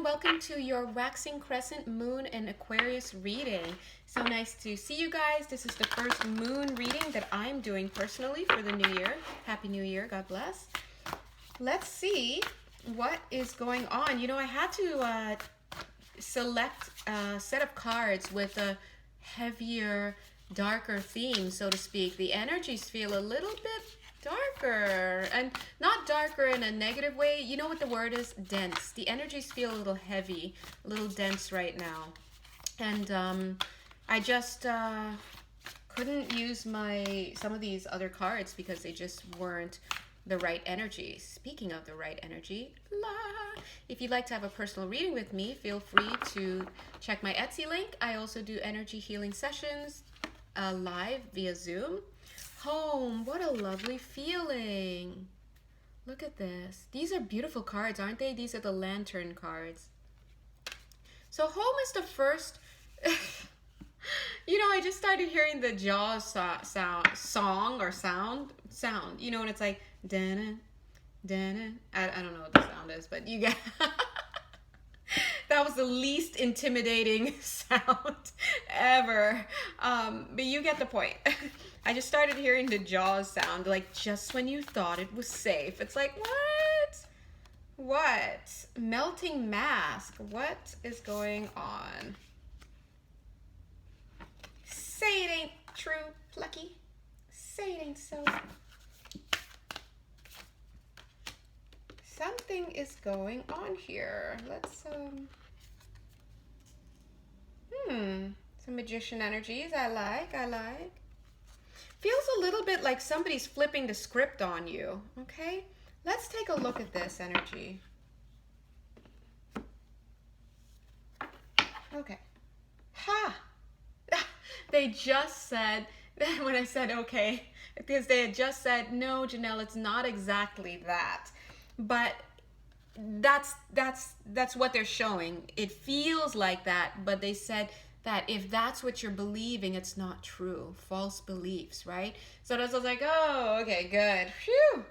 everyone. Welcome to your waxing crescent moon and Aquarius reading. So nice to see you guys. This is the first moon reading that I'm doing personally for the new year. Happy New Year. God bless. Let's see what is going on. You know, I had to select a set of cards with a heavier, darker theme, so to speak. The energies feel a little bit darker, and not darker in a negative way. You know what the word is? Dense. The energies feel a little heavy, a little dense right now. And I just couldn't use some of these other cards because they just weren't the right energy. Speaking of the right energy, if you'd like to have a personal reading with me, feel free to check my Etsy link. I also do energy healing sessions live via Zoom. Home, what a lovely feeling. Look at this. These are beautiful cards, aren't they? These are the lantern cards. So home is the first. You know, I just started hearing the Jaws sound. You know, and it's like dana, dana. I don't know what the sound is, but you get. That was the least intimidating sound ever. But you get the point. I just started hearing the Jaws sound, like just when you thought it was safe. It's like, what? What? Melting mask. What is going on? Say it ain't true, Plucky. Say it ain't so. Something is going on here. Let's, some magician energies. I like. Feels a little bit like somebody's flipping the script on you, okay? Let's take a look at this energy. Okay. Ha! They just said, when I said okay, because they had just said, no, Jonelle, it's not exactly that. But that's what they're showing. It feels like that, but they said that if that's what you're believing, it's not true. False beliefs, right? So that's was like, oh, okay, good. Phew.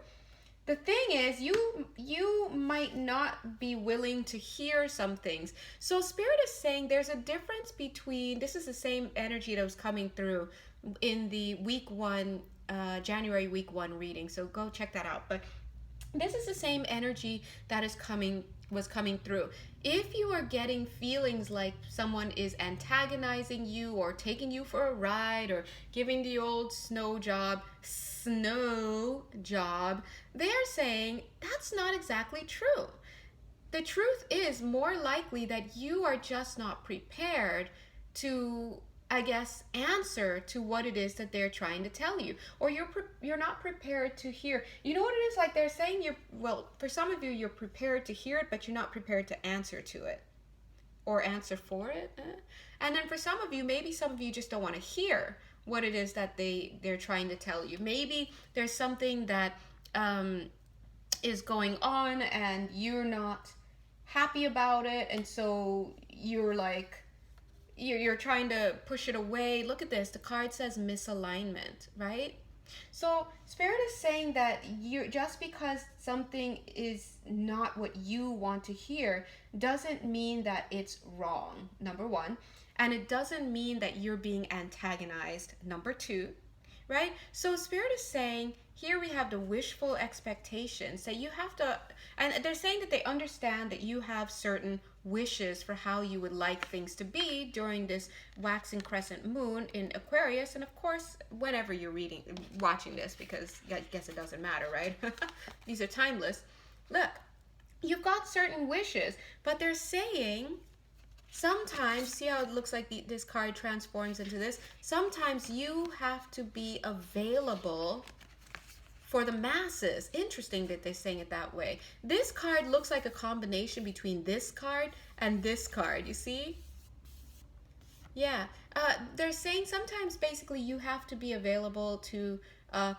The thing is, you might not be willing to hear some things. So Spirit is saying there's a difference between, this is the same energy that was coming through in the week 1, January week 1 reading. So go check that out. But this is the same energy that was coming through. If you are getting feelings like someone is antagonizing you or taking you for a ride or giving the old snow job, they're saying that's not exactly true. The truth is more likely that you are just not prepared to, I guess, answer to what it is that they're trying to tell you, or you're not prepared to hear. You know what it is? Like they're saying for some of you, you're prepared to hear it, but you're not prepared to answer to it or answer for it. And then for some of you, maybe some of you just don't want to hear what it is that they're trying to tell you. Maybe there's something that is going on and you're not happy about it, and so you're like, you're trying to push it away. Look at this. The card says misalignment, right? So Spirit is saying that just because something is not what you want to hear doesn't mean that it's wrong, number one. And it doesn't mean that you're being antagonized, number two, right? So Spirit is saying, here we have the wishful expectations. So you have to, and they're saying that they understand that you have certain wishes for how you would like things to be during this waxing crescent moon in Aquarius. And of course, whenever you're watching this, because I guess it doesn't matter, right? These are timeless. Look, you've got certain wishes, but they're saying sometimes, see how it looks like this card transforms into this? Sometimes you have to be available for the masses. Interesting that they're saying it that way. This card looks like a combination between this card and this card, you see? Yeah, they're saying sometimes basically you have to be available to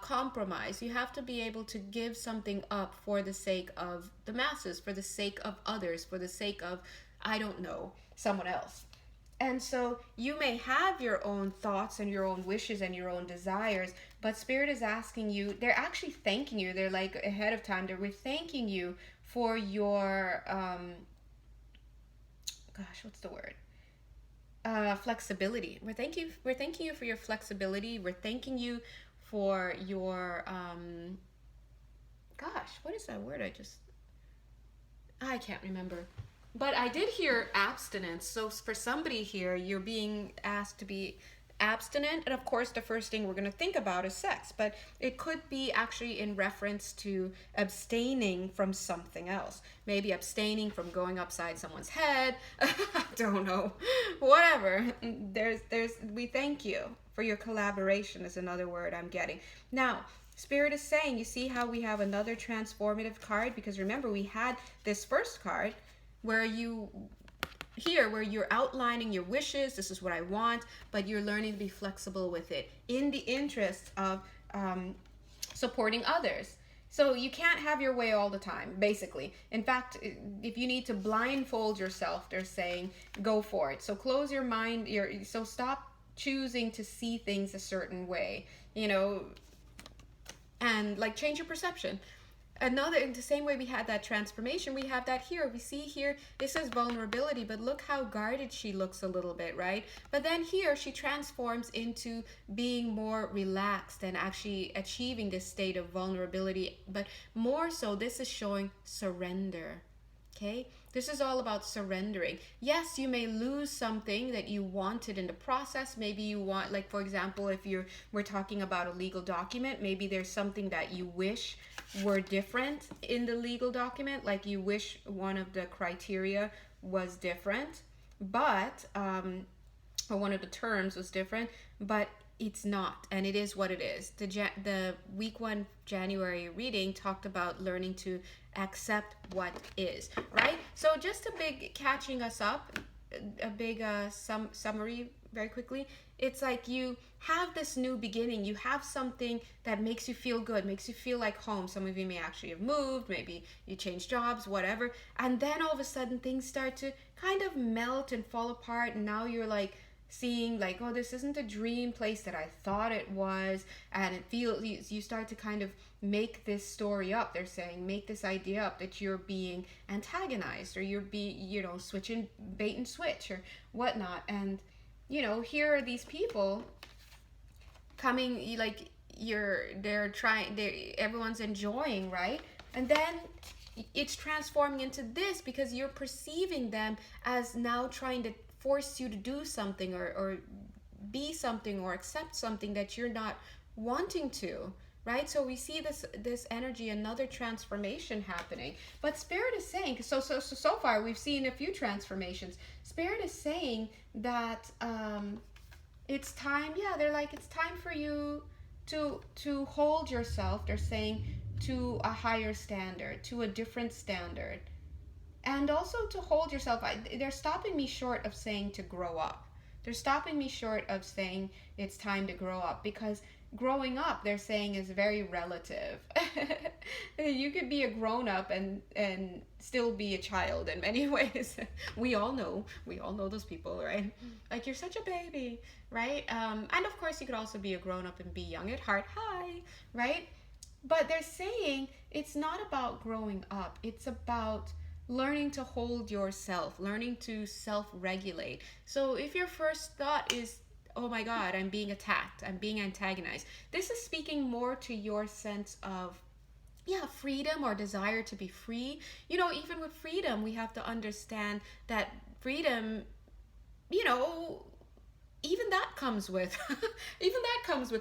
compromise. You have to be able to give something up for the sake of the masses, for the sake of others, for the sake of, I don't know, someone else. And so you may have your own thoughts and your own wishes and your own desires, but Spirit is asking you, they're actually thanking you. They're like ahead of time, we're thanking you for your gosh, what's the word? Flexibility. We're thanking you for your flexibility. We're thanking you for your gosh, what is that word? I can't remember. But I did hear abstinence. So for somebody here, you're being asked to be abstinent. And of course, the first thing we're going to think about is sex. But it could be actually in reference to abstaining from something else. Maybe abstaining from going upside someone's head. I don't know. Whatever. We thank you for your collaboration is another word I'm getting. Now, Spirit is saying, you see how we have another transformative card? Because remember, we had this first card where where you're outlining your wishes. This is what I want, but you're learning to be flexible with it in the interest of supporting others. So you can't have your way all the time, basically. In fact, if you need to blindfold yourself, they're saying, go for it. So close your mind. So stop choosing to see things a certain way, and like change your perception. In the same way we had that transformation, we have that here. We see here, this is vulnerability, but look how guarded she looks a little bit, right? But then here, she transforms into being more relaxed and actually achieving this state of vulnerability. But more so, this is showing surrender, okay? This is all about surrendering. Yes, you may lose something that you wanted in the process. Maybe you want, like for example, if we're talking about a legal document, maybe there's something that you wish were different in the legal document, like you wish one of the criteria was different, but or one of the terms was different, but it's not, and it is what it is. The week 1 January reading talked about learning to accept what is, right? So just a big catching us up, a big summary very quickly. It's like you have this new beginning. You have something that makes you feel good, makes you feel like home. Some of you may actually have moved, maybe you changed jobs, whatever. And then all of a sudden things start to kind of melt and fall apart. And now you're like seeing like, oh, this isn't a dream place that I thought it was. And you start to kind of make this story up. They're saying, make this idea up that you're being antagonized or you're switching bait and switch or whatnot. And here are these people coming, like everyone's enjoying, right? And then it's transforming into this because you're perceiving them as now trying to force you to do something or be something or accept something that you're not wanting to, right? So we see this energy, another transformation happening. But Spirit is saying, so far we've seen a few transformations. Spirit is saying that it's time, they're like, it's time for you to hold yourself, they're saying, to a higher standard, to a different standard. And also to hold yourself. They're stopping me short of saying to grow up. They're stopping me short of saying it's time to grow up, because growing up, they're saying, is very relative. You could be a grown-up and still be a child in many ways. We all know those people, right? Like, you're such a baby, right? And of course, you could also be a grown-up and be young at heart. Hi, right? But they're saying it's not about growing up. It's about learning to hold yourself, learning to self-regulate. So if your first thought is, oh my God, I'm being attacked, I'm being antagonized, this is speaking more to your sense of, freedom or desire to be free. Even with freedom, we have to understand that freedom, even that comes with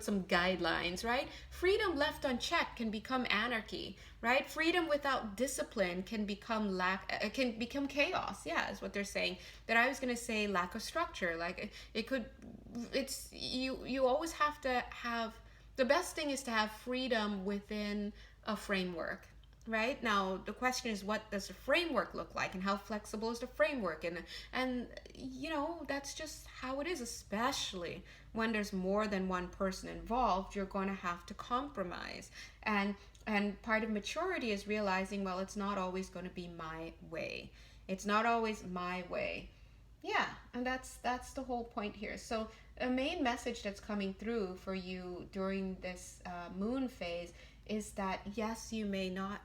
some guidelines, right? Freedom left unchecked can become anarchy, right? Freedom without discipline can become chaos. Yeah, is what they're saying. But I was going to say lack of structure. Like you always have to have, the best thing is to have freedom within a framework. Right? Now, the question is, what does the framework look like, and how flexible is the framework? And that's just how it is, especially when there's more than one person involved. You're going to have to compromise. And part of maturity is realizing, well, it's not always going to be my way. It's not always my way. Yeah, and that's the whole point here. So a main message that's coming through for you during this moon phase is that, yes, you may not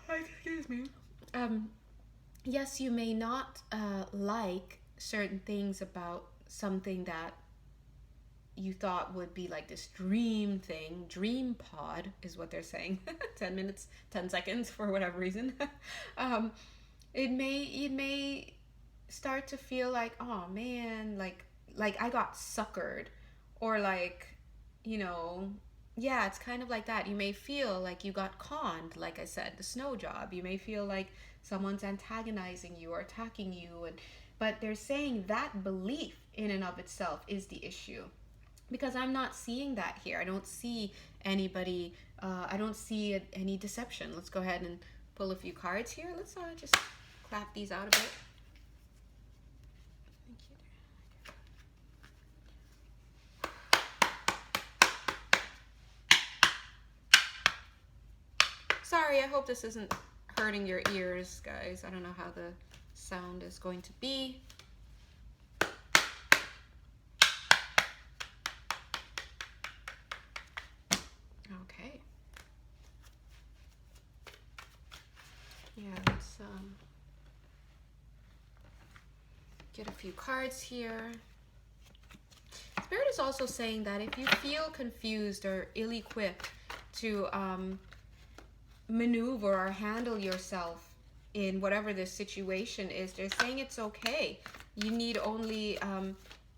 excuse me. yes, you may not like certain things about something that you thought would be like this dream thing. Dream pod is what they're saying. 10 minutes, 10 seconds for whatever reason. um, it may start to feel like, oh man, like I got suckered, or like, you know, yeah, it's kind of like that. You may feel like you got conned, like I said, the snow job. You may feel like someone's antagonizing you or attacking you, and but they're saying that belief in and of itself is the issue, because I'm not seeing that here. I don't see anybody. I don't see any deception. Let's go ahead and pull a few cards here. Let's just clap these out a bit. Sorry, I hope this isn't hurting your ears, guys. I don't know how the sound is going to be. Okay. Yeah, let's get a few cards here. Spirit is also saying that if you feel confused or ill-equipped to maneuver or handle yourself in whatever this situation is, they're saying it's okay. You need only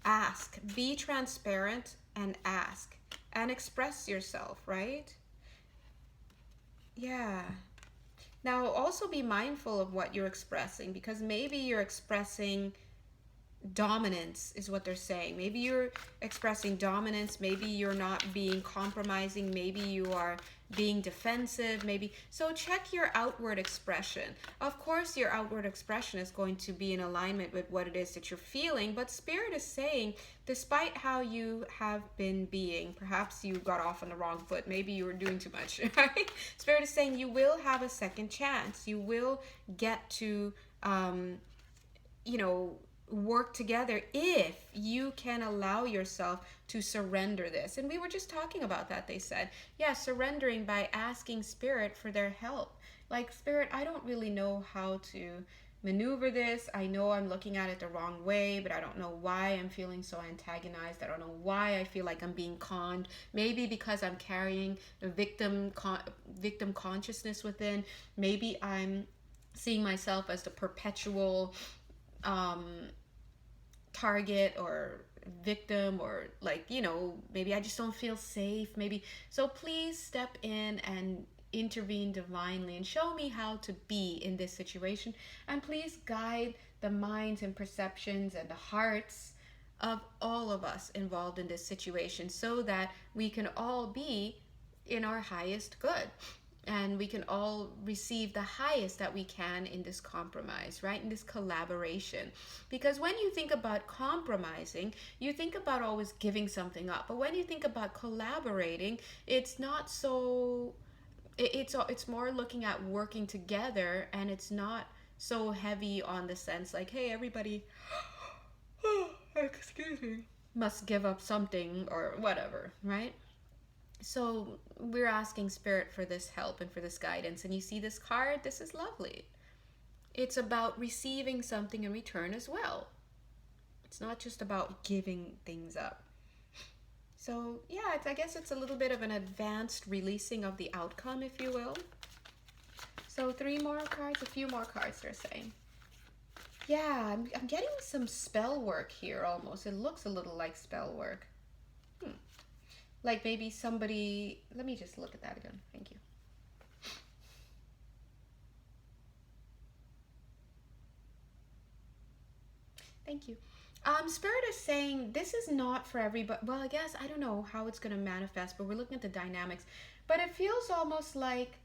ask. Be transparent and ask and express yourself, right? Yeah. Now also be mindful of what you're expressing, because maybe you're expressing dominance is what they're saying. Maybe you're expressing dominance, maybe you're not being compromising, maybe you are being defensive, maybe. So check your outward expression. Of course your outward expression is going to be in alignment with what it is that you're feeling, but Spirit is saying, despite how you have been being, perhaps you got off on the wrong foot, maybe you were doing too much, right? Spirit is saying you will have a second chance. You will get to you know, work together if you can allow yourself to surrender this. And we were just talking about that. They said, yeah, surrendering by asking Spirit for their help. Like, Spirit, I don't really know how to maneuver this. I know I'm looking at it the wrong way, but I don't know why I'm feeling so antagonized. I don't know why I feel like I'm being conned. Maybe because I'm carrying the victim consciousness within. Maybe I'm seeing myself as the perpetual target or victim, or like, you know, maybe I just don't feel safe, maybe. So please step in and intervene divinely and show me how to be in this situation, and please guide the minds and perceptions and the hearts of all of us involved in this situation, so that we can all be in our highest good, and we can all receive the highest that we can in this compromise, right? In this collaboration. Because when you think about compromising, you think about always giving something up. But when you think about collaborating, it's not so, it's more looking at working together, and it's not so heavy on the sense like, hey, everybody, excuse me, must give up something or whatever, right? So we're asking Spirit for this help and for this guidance. And you see this card, this is lovely. It's about receiving something in return as well. It's not just about giving things up. So yeah, I guess it's a little bit of an advanced releasing of the outcome, if you will. So 3 more cards, a few more cards they're saying. Yeah, I'm getting some spell work here almost. It looks a little like spell work. Like maybe somebody, let me just look at that again. Thank you. Thank you. Spirit is saying this is not for everybody. Well, I guess, I don't know how it's going to manifest, but we're looking at the dynamics. But it feels almost like,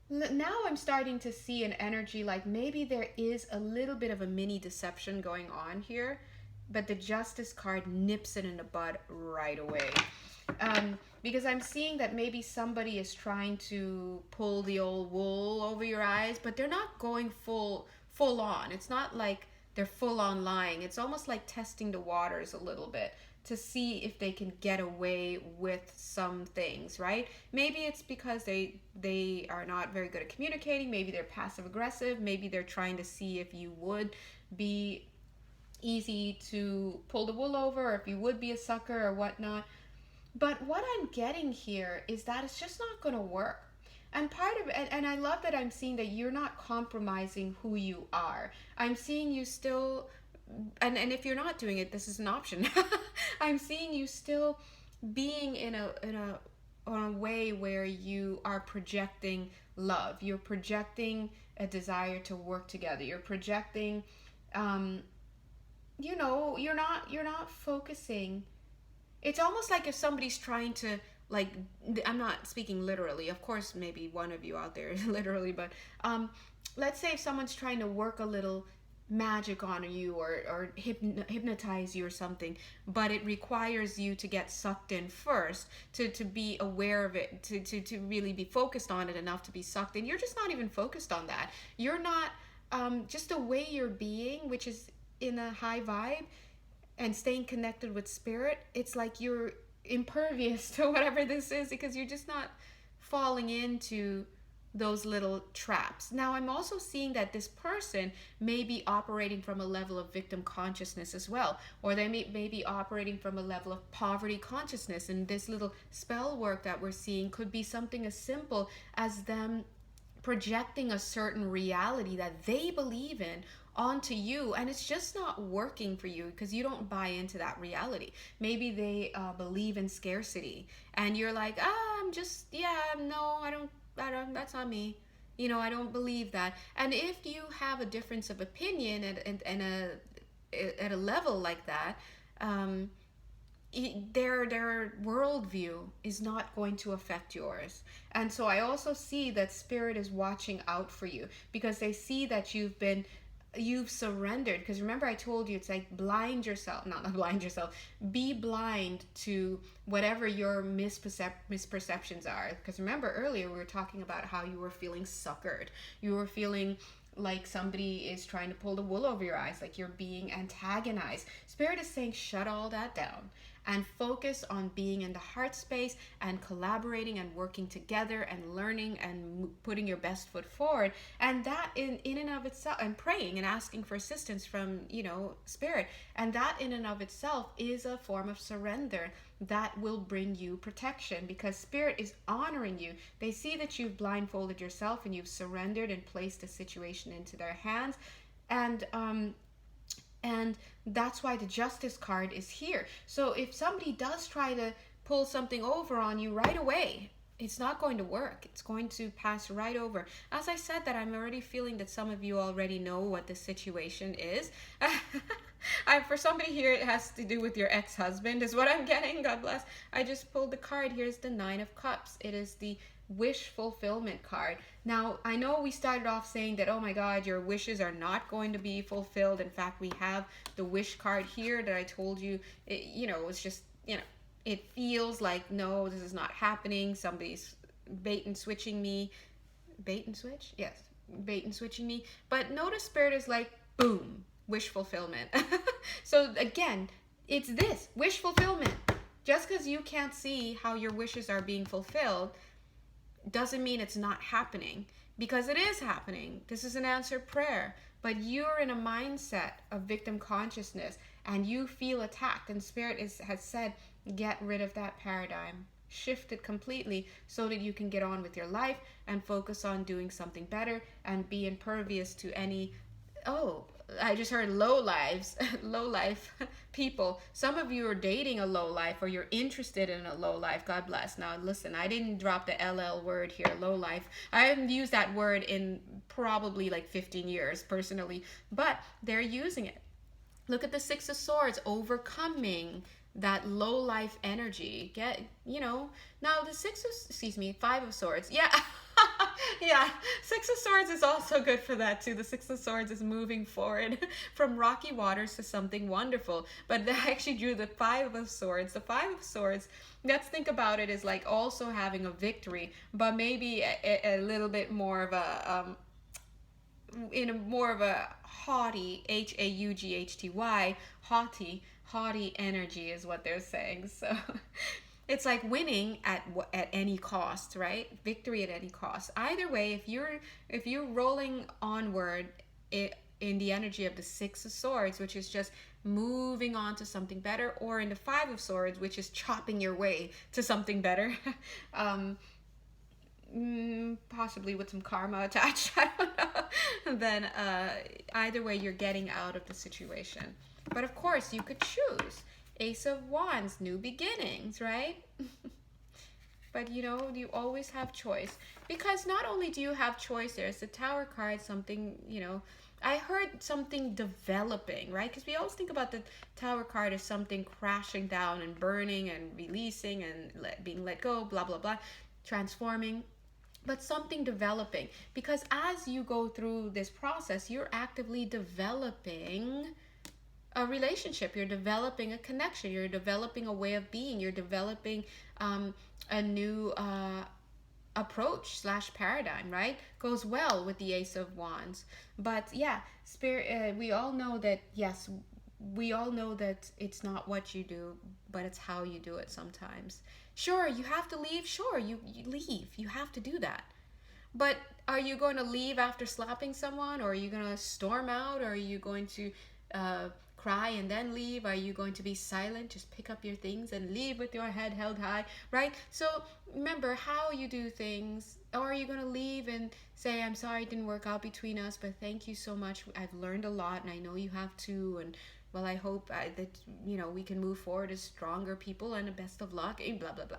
now I'm starting to see an energy like maybe there is a little bit of a mini deception going on here, but the Justice card nips it in the bud right away. Because I'm seeing that maybe somebody is trying to pull the old wool over your eyes, but they're not going full on. It's not like they're full on lying. It's almost like testing the waters a little bit. to see if they can get away with some things, right? Maybe it's because they are not very good at communicating. Maybe they're passive aggressive. Maybe they're trying to see if you would be easy to pull the wool over, or if you would be a sucker or whatnot. But what I'm getting here is that it's just not going to work. And part of it, and I love that I'm seeing that you're not compromising who you are. I'm seeing you still, and if you're not doing it, this is an option. I'm seeing you still being in a way where you are projecting love. You're projecting a desire to work together. You're projecting, you're not focusing. It's almost like if somebody's trying to, like, I'm not speaking literally, of course maybe one of you out there is literally, but let's say if someone's trying to work a little magic on you, or hypnotize you or something, but it requires you to get sucked in first, to be aware of it, to really be focused on it enough to be sucked in. You're just not even focused on that. You're not, just the way you're being, which is in a high vibe and staying connected with spirit, it's like you're impervious to whatever this is, because you're just not falling into those little traps. Now, I'm also seeing that this person may be operating from a level of victim consciousness as well, or they may be operating from a level of poverty consciousness, and this little spell work that we're seeing could be something as simple as them projecting a certain reality that they believe in onto you, and it's just not working for you because you don't buy into that reality. Maybe they believe in scarcity, and you're like, I don't, that's not me. I don't believe that. And if you have a difference of opinion at a level like that, their worldview is not going to affect yours. And so I also see that spirit is watching out for you, because they see that you've surrendered. Because remember, I told you, it's like be blind to whatever your misperceptions are. Because remember earlier we were talking about how you were feeling suckered, you were feeling like somebody is trying to pull the wool over your eyes, like you're being antagonized. Spirit is saying shut all that down and focus on being in the heart space and collaborating and working together and learning and putting your best foot forward. And that in and of itself, and praying and asking for assistance from, spirit. And that in and of itself is a form of surrender that will bring you protection, because spirit is honoring you. They see that you've blindfolded yourself and you've surrendered and placed the situation into their hands. And that's why the Justice card is here. So if somebody does try to pull something over on you right away, it's not going to work. It's going to pass right over. As I said that, I'm already feeling that some of you already know what the situation is. For somebody here, it has to do with your ex-husband is what I'm getting. God bless. I just pulled the card. Here's the 9 of Cups. It is the wish fulfillment card. Now, I know we started off saying that, oh my God, your wishes are not going to be fulfilled. In fact, we have the wish card here that I told you, it's just, it feels like, no, this is not happening. Somebody's bait and switching me. Bait and switch? Yes, bait and switching me. But notice spirit is like, boom, wish fulfillment. So again, it's this, wish fulfillment. Just because you can't see how your wishes are being fulfilled doesn't mean it's not happening, because it is happening. This is an answered prayer, but you're in a mindset of victim consciousness and you feel attacked, and spirit has said, get rid of that paradigm, shift it completely so that you can get on with your life and focus on doing something better and be impervious to any, I just heard low life people. Some of you are dating a low life, or you're interested in a low life. God bless. Now listen, I didn't drop the LL word here, low life. I haven't used that word in probably like 15 years personally, but they're using it. Look at the 6 of Swords, overcoming that low life energy. Now the 5 of Swords. Yeah. Yeah, 6 of Swords is also good for that too. The 6 of Swords is moving forward from rocky waters to something wonderful. But I actually drew the 5 of Swords. The 5 of Swords, let's think about it as like also having a victory, but maybe a little bit more of a in a more of a haughty, Haughty, haughty energy is what they're saying. So it's like winning at any cost, right? Victory at any cost. Either way, if you're rolling onward in the energy of the Six of Swords, which is just moving on to something better, or in the Five of Swords, which is chopping your way to something better, possibly with some karma attached, I don't know, then either way you're getting out of the situation. But of course you could choose Ace of Wands, new beginnings, right? But you know, you always have choice, because not only do you have choice, there's the Tower card, something, you know, I heard something developing, right? Because we always think about the Tower card as something crashing down and burning and releasing and being let go, blah, blah, blah, transforming. But something developing, because as you go through this process, you're actively developing a relationship, you're developing a connection, you're developing a way of being, you're developing a new approach / paradigm, right? Goes well with the Ace of Wands. But yeah, spirit, we all know that, yes, we all know that it's not what you do, but it's how you do it sometimes. Sure, you have to leave. Sure, you leave. You have to do that. But are you going to leave after slapping someone? Or are you going to storm out? Or are you going to cry and then leave? Are you going to be silent, just pick up your things and leave with your head held high, right? So remember how you do things. Or are you going to leave and say, I'm sorry it didn't work out between us, but thank you so much. I've learned a lot, and I know you have too, and well, I hope that, you know, we can move forward as stronger people, and the best of luck, and blah, blah, blah.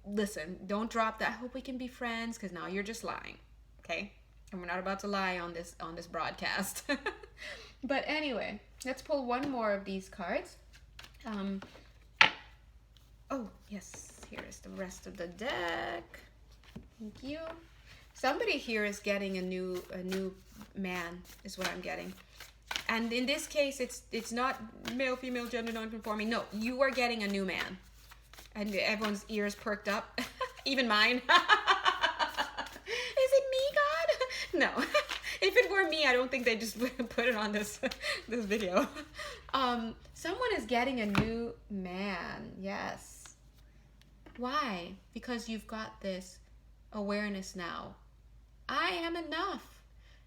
Listen, don't drop that. I hope we can be friends, because now you're just lying, okay? And we're not about to lie on this broadcast. But anyway, let's pull one more of these cards. Oh, yes, here is the rest of the deck. Thank you. Somebody here is getting a new man, is what I'm getting. And in this case, it's not male, female, gender non-conforming. No, you are getting a new man. And everyone's ears perked up. Even mine. Is it me, God? No. If it were me, I don't think they just put it on this video. Someone is getting a new man. Yes. Why? Because you've got this awareness now. I am enough.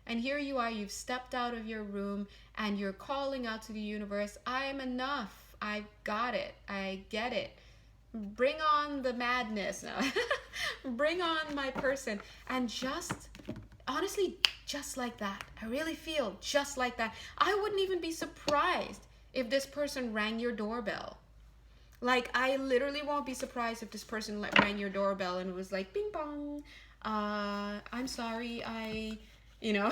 And here you are, you've stepped out of your room and you're calling out to the universe, I am enough. I got it. I get it. Bring on the madness now. Bring on my person. And just, honestly, just like that. I really feel just like that. I wouldn't even be surprised if this person rang your doorbell. Like, I literally won't be surprised if this person rang your doorbell and it was like, bing bong. I'm sorry, you know,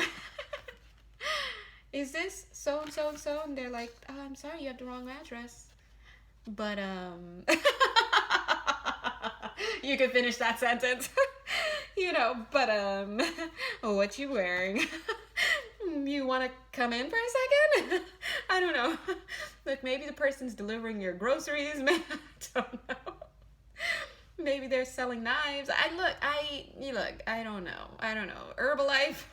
is this so and so and so? And they're like, oh, I'm sorry, you have the wrong address. But, you could finish that sentence, you know, but, what you wearing? You want to come in for a second? I don't know. Look, maybe the person's delivering your groceries, man. I don't know. Maybe they're selling knives. I don't know. Herbalife,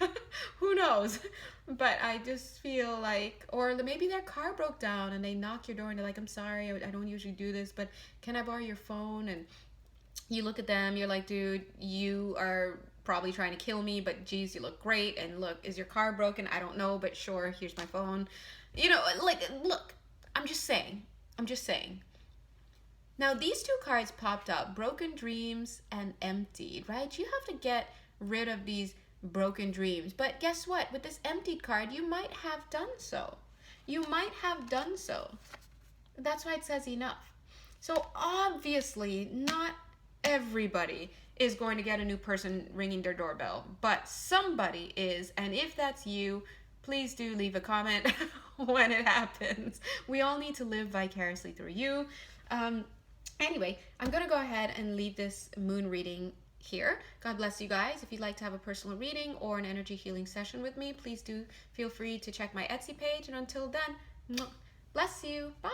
who knows? But I just feel like, or maybe their car broke down and they knock your door and they're like, I'm sorry, I don't usually do this, but can I borrow your phone? And you look at them, you're like, dude, you are probably trying to kill me, but geez, you look great. And look, is your car broken? I don't know, but sure, here's my phone. You know, like, look, I'm just saying. Now, these two cards popped up, broken dreams and emptied, right? You have to get rid of these broken dreams. But guess what? With this emptied card, you might have done so. That's why it says enough. So obviously, not everybody is going to get a new person ringing their doorbell, but somebody is. And if that's you, please do leave a comment when it happens. We all need to live vicariously through you. Anyway, I'm going to go ahead and leave this moon reading here. God bless you guys. If you'd like to have a personal reading or an energy healing session with me, please do feel free to check my Etsy page. And until then, bless you. Bye.